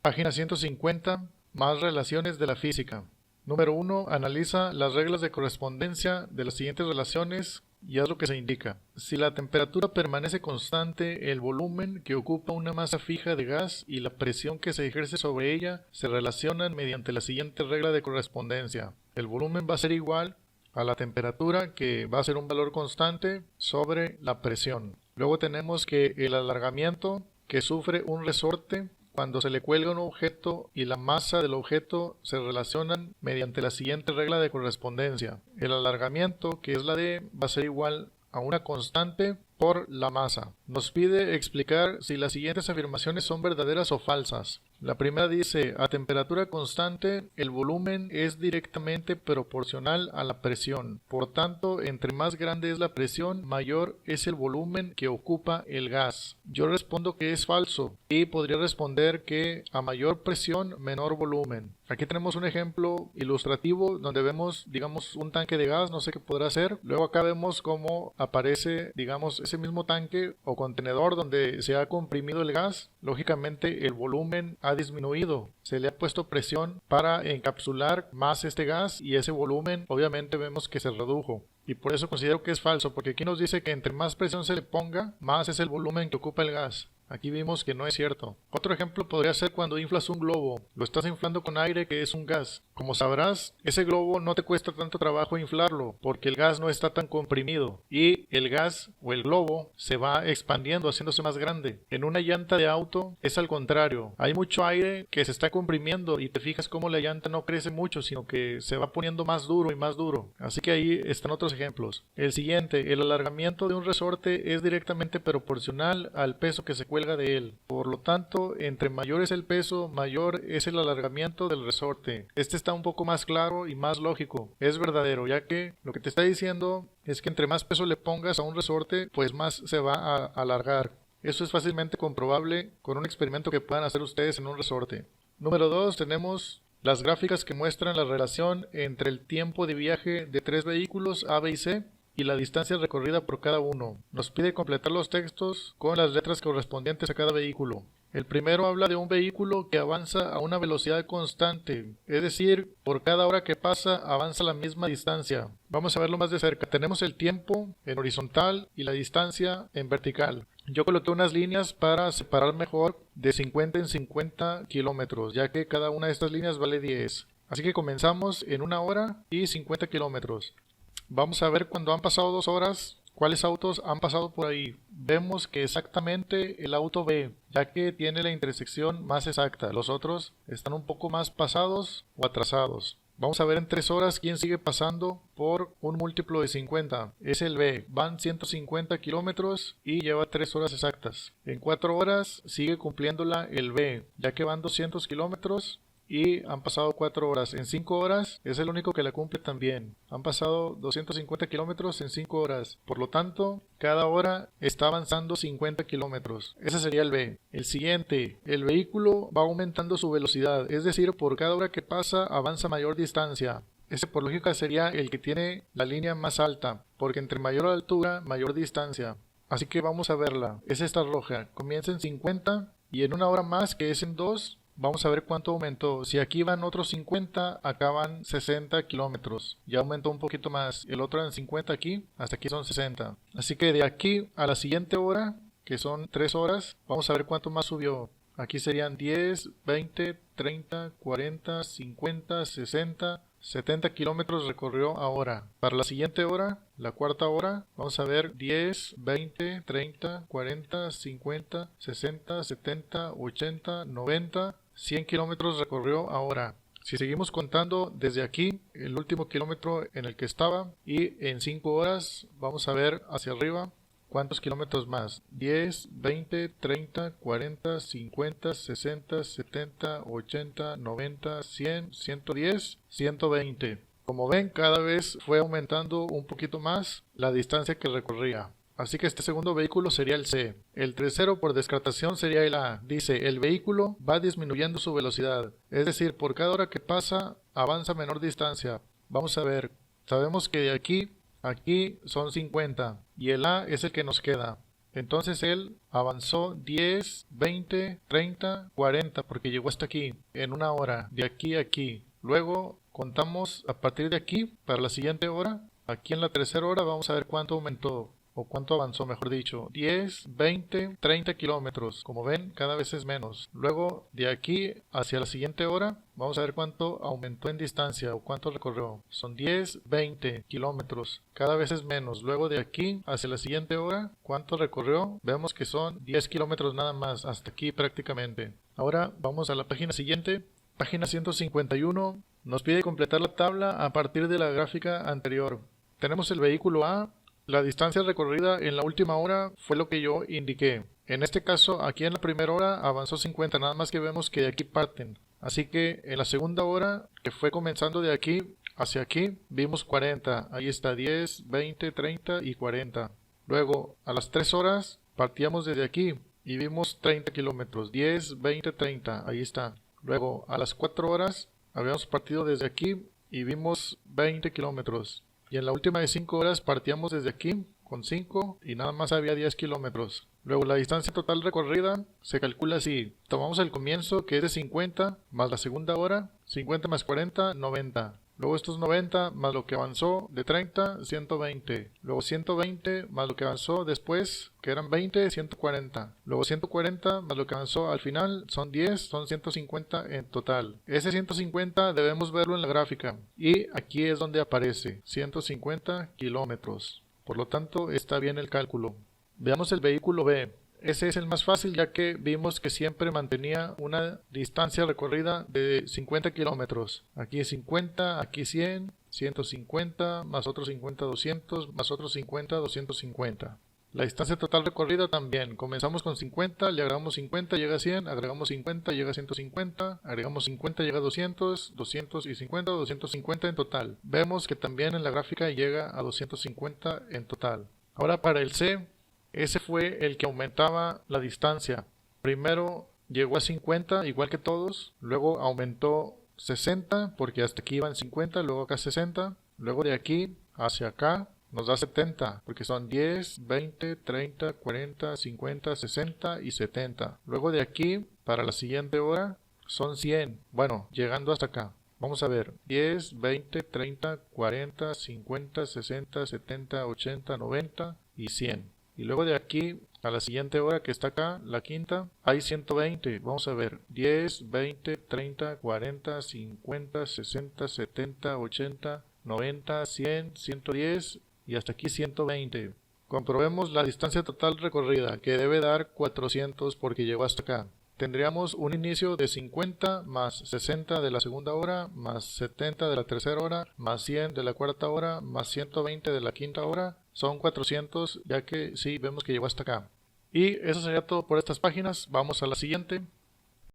Página 150. Más relaciones de la física. Número 1. Analiza las reglas de correspondencia de las siguientes relaciones y haz lo que se indica. Si la temperatura permanece constante, el volumen que ocupa una masa fija de gas y la presión que se ejerce sobre ella se relacionan mediante la siguiente regla de correspondencia. El volumen va a ser igual a la temperatura, que va a ser un valor constante, sobre la presión. Luego tenemos que el alargamiento que sufre un resorte cuando se le cuelga un objeto y la masa del objeto se relacionan mediante la siguiente regla de correspondencia. El alargamiento, que es la D, va a ser igual a una constante por la masa. Nos pide explicar si las siguientes afirmaciones son verdaderas o falsas. La primera dice: a temperatura constante, el volumen es directamente proporcional a la presión. Por tanto, entre más grande es la presión, mayor es el volumen que ocupa el gas. Yo respondo que es falso y podría responder que a mayor presión, menor volumen. Aquí tenemos un ejemplo ilustrativo donde vemos, digamos, un tanque de gas, no sé qué podrá ser. Luego acá vemos cómo aparece, digamos, ese mismo tanque o contenedor donde se ha comprimido el gas. Lógicamente el volumen ha disminuido, se le ha puesto presión para encapsular más este gas y ese volumen obviamente vemos que se redujo. Y por eso considero que es falso, porque aquí nos dice que entre más presión se le ponga, más es el volumen que ocupa el gas. Aquí vimos que no es cierto. Otro ejemplo podría ser cuando inflas un globo. Lo estás inflando con aire, que es un gas. Como sabrás, ese globo no te cuesta tanto trabajo inflarlo porque el gas no está tan comprimido y el gas o el globo se va expandiendo, haciéndose más grande. En una llanta de auto es al contrario. Hay mucho aire que se está comprimiendo y te fijas cómo la llanta no crece mucho, sino que se va poniendo más duro y más duro. Así que ahí están otros ejemplos. El siguiente: el alargamiento de un resorte es directamente proporcional al peso que se cuelga de él. Por lo tanto, entre mayor es el peso, mayor es el alargamiento del resorte. Este está un poco más claro y más lógico. Es verdadero, ya que lo que te está diciendo es que entre más peso le pongas a un resorte, pues más se va a alargar. Eso es fácilmente comprobable con un experimento que puedan hacer ustedes en un resorte. Número 2, tenemos las gráficas que muestran la relación entre el tiempo de viaje de tres vehículos A, B y C y la distancia recorrida por cada uno. Nos pide completar los textos con las letras correspondientes a cada vehículo. El primero habla de un vehículo que avanza a una velocidad constante, es decir, por cada hora que pasa avanza la misma distancia. Vamos a verlo más de cerca. Tenemos el tiempo en horizontal y la distancia en vertical. Yo coloqué unas líneas para separar mejor de 50 en 50 kilómetros, ya que cada una de estas líneas vale 10. Así que comenzamos en 1 hora y 50 kilómetros. Vamos a ver cuando han pasado 2 horas, cuáles autos han pasado por ahí. Vemos que exactamente el auto B, ya que tiene la intersección más exacta. Los otros están un poco más pasados o atrasados. Vamos a ver en 3 horas quién sigue pasando por un múltiplo de 50. Es el B. Van 150 kilómetros y lleva 3 horas exactas. En 4 horas sigue cumpliéndola el B, ya que van 200 kilómetros y han pasado 4 horas. En 5 horas es el único que la cumple también. Han pasado 250 kilómetros en 5 horas. Por lo tanto, cada hora está avanzando 50 kilómetros. Ese sería el B. El siguiente: el vehículo va aumentando su velocidad, es decir, por cada hora que pasa avanza mayor distancia. Ese por lógica sería el que tiene la línea más alta, porque entre mayor altura, mayor distancia. Así que vamos a verla. Es esta roja. Comienza en 50 y en 1 hora más, que es en 2, vamos a ver cuánto aumentó. Si aquí van otros 50, acá van 60 kilómetros. Ya aumentó un poquito más. El otro en 50 aquí, hasta aquí son 60. Así que de aquí a la siguiente hora, que son 3 horas, vamos a ver cuánto más subió. Aquí serían 10, 20, 30, 40, 50, 60, 70 kilómetros recorrió ahora. Para la siguiente hora, la cuarta hora, vamos a ver 10, 20, 30, 40, 50, 60, 70, 80, 90, 100 kilómetros recorrió ahora. Si seguimos contando desde aquí, el último kilómetro en el que estaba, y en 5 horas vamos a ver hacia arriba cuántos kilómetros más. 10, 20, 30, 40, 50, 60, 70, 80, 90, 100, 110, 120. Como ven, cada vez fue aumentando un poquito más la distancia que recorría. Así que este segundo vehículo sería el C. El tercero por descartación sería el A. Dice: el vehículo va disminuyendo su velocidad, es decir, por cada hora que pasa avanza menor distancia. Vamos a ver, sabemos que de aquí a aquí son 50 y el A es el que nos queda. Entonces él avanzó 10, 20, 30, 40 porque llegó hasta aquí en una hora, de aquí a aquí. Luego contamos a partir de aquí para la siguiente hora. Aquí en la tercera hora vamos a ver cuánto aumentó, o cuánto avanzó, mejor dicho. 10, 20, 30 kilómetros. Como ven, cada vez es menos. Luego, de aquí hacia la siguiente hora, vamos a ver cuánto aumentó en distancia o cuánto recorrió. Son 10, 20 kilómetros. Cada vez es menos. Luego, de aquí hacia la siguiente hora, cuánto recorrió. Vemos que son 10 kilómetros nada más, hasta aquí prácticamente. Ahora vamos a la página siguiente. Página 151. Nos pide completar la tabla a partir de la gráfica anterior. Tenemos el vehículo A. La distancia recorrida en la última hora fue lo que yo indiqué. En este caso, aquí en la primera hora avanzó 50, nada más que vemos que de aquí parten. Así que en la segunda hora, que fue comenzando de aquí hacia aquí, vimos 40. Ahí está 10, 20, 30 y 40. Luego, a las 3 horas, partíamos desde aquí y vimos 30 kilómetros. 10, 20, 30. Ahí está. Luego, a las 4 horas, habíamos partido desde aquí y vimos 20 kilómetros. Y en la última de 5 horas partíamos desde aquí con 5 y nada más había 10 kilómetros. Luego la distancia total recorrida se calcula así. Tomamos el comienzo que es de 50 más la segunda hora, 50 más 40, 90. Luego estos 90 más lo que avanzó de 30, 120. Luego 120 más lo que avanzó después, que eran 20, 140. Luego 140 más lo que avanzó al final, son 10, son 150 en total. Ese 150 debemos verlo en la gráfica. Y aquí es donde aparece 150 kilómetros. Por lo tanto, está bien el cálculo. Veamos el vehículo B. Ese es el más fácil ya que vimos que siempre mantenía una distancia recorrida de 50 kilómetros. Aquí 50, aquí 100, 150, más otros 50, 200, más otros 50, 250. La distancia total recorrida también. Comenzamos con 50, le agregamos 50, llega a 100, agregamos 50, llega a 150, agregamos 50, llega a 200, 250, 250 en total. Vemos que también en la gráfica llega a 250 en total. Ahora para el C. Ese fue el que aumentaba la distancia. Primero llegó a 50, igual que todos. Luego aumentó 60, porque hasta aquí iban 50, luego acá 60. Luego de aquí hacia acá nos da 70, porque son 10, 20, 30, 40, 50, 60 y 70. Luego de aquí, para la siguiente hora, son 100. Bueno, llegando hasta acá. Vamos a ver, 10, 20, 30, 40, 50, 60, 70, 80, 90 y 100. Y luego de aquí a la siguiente hora que está acá, la quinta, hay 120. Vamos a ver, 10, 20, 30, 40, 50, 60, 70, 80, 90, 100, 110 y hasta aquí 120. Comprobemos la distancia total recorrida, que debe dar 400 porque llegó hasta acá. Tendríamos un inicio de 50 más 60 de la segunda hora, más 70 de la tercera hora, más 100 de la cuarta hora, más 120 de la quinta hora. Son 400, ya que sí, vemos que llegó hasta acá. Y eso sería todo por estas páginas. Vamos a la siguiente.